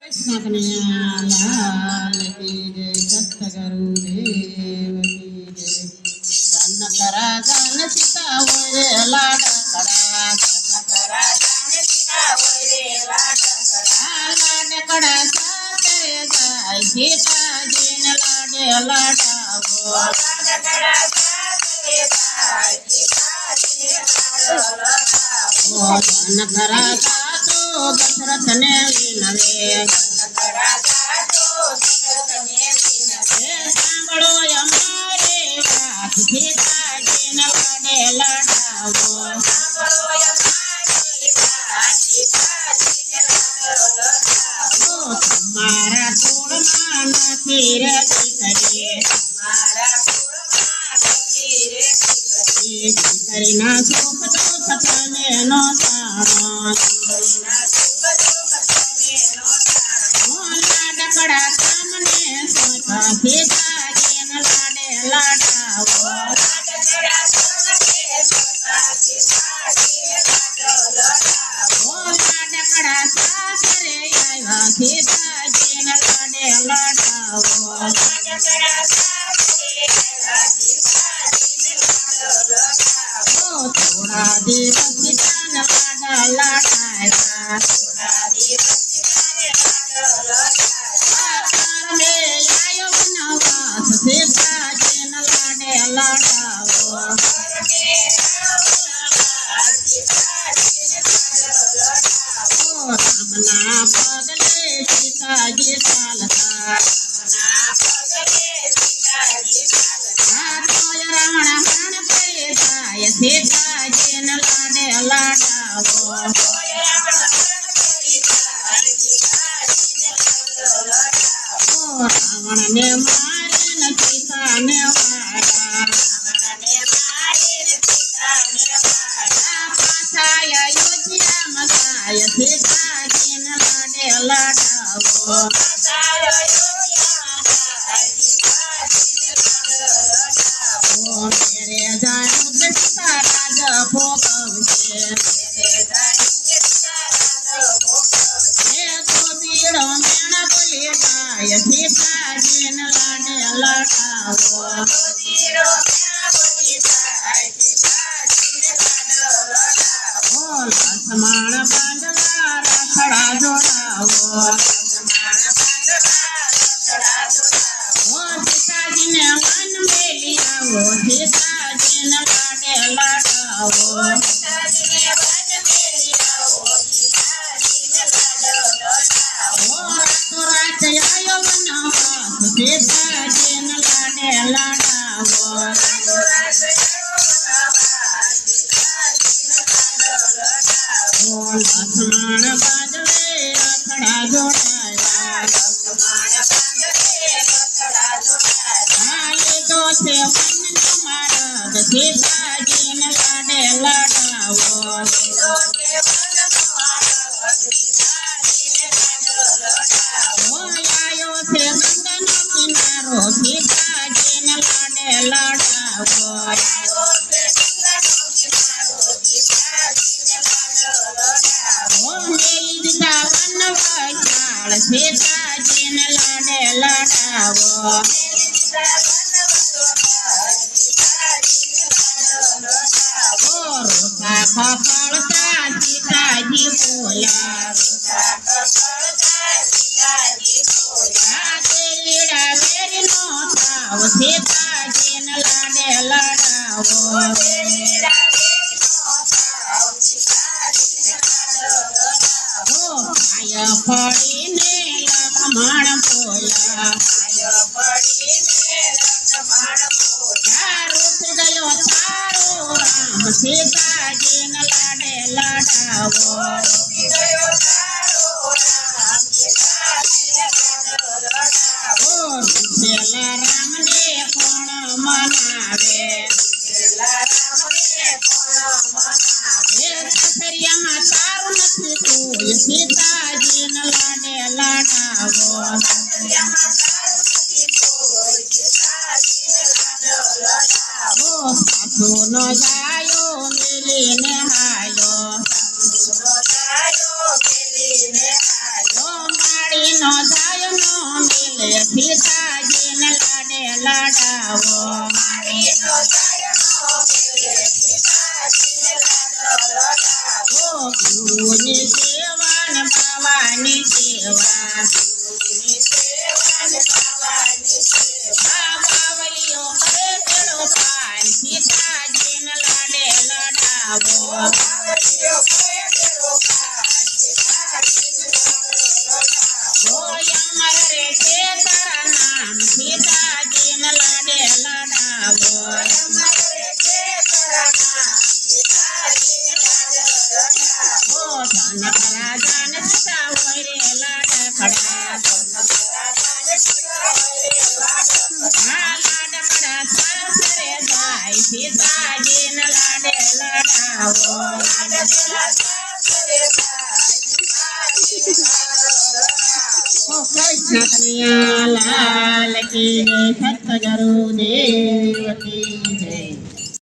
कृष्ण कन्हैया लाल की जय, सतगुरु देव की जय। जनक राजा ने सीता रे लाड कड़ा, जनक राजा ने सीता रे लाड कड़ा सारे जाय सीता जी ने लाडे लाडावो, लाड कड़ा सारे जाय सीता जी ने लाडावो। जनक राजा तो दशरथ ने विनवे, सांभळो અમારે વાત સીતાજી ને લાડે લાડાવો, મારા કુળમાં નથી રે દીકરી, દીકરીના સુખ દુઃખ તમે નો જાણો, લાડકડા તમને સોતા સીતાજી ને લાડે લાડાવો, લાડકડા સાસરે આવ્યા સીતાજી ને લાડે લાડાવો, થોડા દિવસ સીતાને લાડા લાડાવ્યા, સીતાજી ને લાડે લાડાવો, રામના પગલે સીતાજી ચાલતા, રાવણ હરણ પે જાય સીતાજી ને લાડે લાડાવો, રાવણ ને મારે ને સીતા ને વાળા, પાછા અયોધ્યામાં જાય સીતાજી ને લાડે લાડાવો, મેરે જાણું કે સીતા રાજ ભોગવશે, બીડો મેણા બોલી જાય સીતાજી ને લાડે લાડાવો, લક્ષ્મણ પાંડવા રાખડા જોડાવો, સીતાજી ને વન મેલી આવો સીતાજી ને લાડે લાડાવો, રાત આયો વનવાસ સીતાજી ને લાડે લાડાવો, લક્ષ્મણ બાજવે રાખડા જોડાયા, લીધો છે વનનો માર્ગ સીતાજી ને લાડે લાડાવો, આયો છે ગંગાનો કિનારો સીતાજી ને લાડે લાડાવો, મેલી દીધા વનવાસાળ સીતાજી ને લાડે લાડાવો, રોતા ખખડતા સીતાજી બોલ્યા, લીડા વેરી નો થાવ સીતાજી ને લાડે લાડાવો, આયા ફળીને લક્ષ્મણ બોલ્યા, રૂઠ ગયો તારો રામ સીતાજી ને લાડે લાડાવો, રૂઠેલા રામને કોણ મનાવે, સસરિયામાં તારું નથી કોઈ સીતાજી ને લાડે લાડાવો, સાસુ નો જાયો મેલીને હાયો, માળી નો જાય નો મિલે સીતાજીને લાડે લડાવો ઓ ગુરુની સેવા ને બાવાની સેવા બાવલીઓ કરે તેડો પાર સીતાજીને લાડે લડાવો અમર રે છે તારા નામ સીતાજીને લાડે લડાવો જનક રાજાને સીતા હોય રે લાડકડા લાડકડા સાસરે જાય સીતાજીને લાડે લડાવો કૃષ્ણ કનૈયા લાલ કી જય સત ગુરુદેવ કી